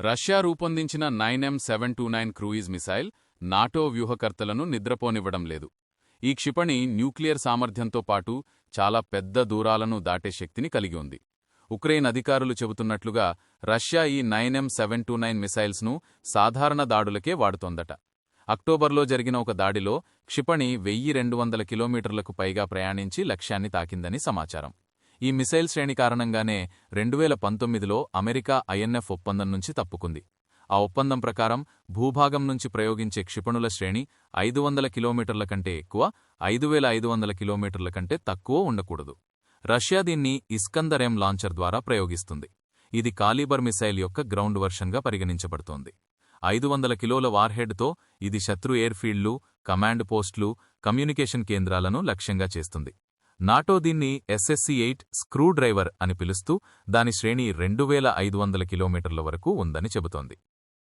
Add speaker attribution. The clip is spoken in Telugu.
Speaker 1: రష్యా రూపొందించిన 9M729 క్రూయిజ్ మిసైల్ నాటో వ్యూహకర్తలను నిద్రపోనివ్వడం లేదు. ఈ క్షిపణి న్యూక్లియర్ సామర్థ్యంతో పాటు చాలా పెద్ద దూరాలను దాటే శక్తిని కలిగి ఉంది. ఉక్రెయిన్ అధికారులు చెబుతున్నట్లుగా రష్యా ఈ 9M729 మిసైల్స్ను సాధారణ దాడులకే వాడుతోందట. అక్టోబర్లో జరిగిన ఒక దాడిలో క్షిపణి 1200 కిలోమీటర్లకు పైగా ప్రయాణించి లక్ష్యాన్ని తాకిందని సమాచారం. ఈ మిసైల్ శ్రేణి కారణంగానే 2019లో అమెరికా INF ఒప్పందం నుంచి తప్పుకుంది. ఆ ఒప్పందం ప్రకారం భూభాగం నుంచి ప్రయోగించే క్షిపణుల శ్రేణి 500 కిలోమీటర్ల కంటే ఎక్కువ, 5500 కిలోమీటర్ల కంటే తక్కువ ఉండకూడదు. రష్యా దీన్ని ఇస్కందర్-M లాంచర్ ద్వారా ప్రయోగిస్తుంది. ఇది కాలిబర్ మిసైల్ యొక్క గ్రౌండ్ వర్షన్గా పరిగణించబడుతోంది. 500 కిలోల వార్హెడ్తో ఇది శత్రు ఎయిర్ఫీల్డ్లు, కమాండ్ పోస్టులు, కమ్యూనికేషన్ కేంద్రాలను లక్ష్యంగా చేస్తుంది. నాటో దీన్ని SSC-8 స్క్రూ డ్రైవర్ అని పిలుస్తూ దాని శ్రేణి 2500 కిలోమీటర్ల వరకు ఉందని చెబుతోంది.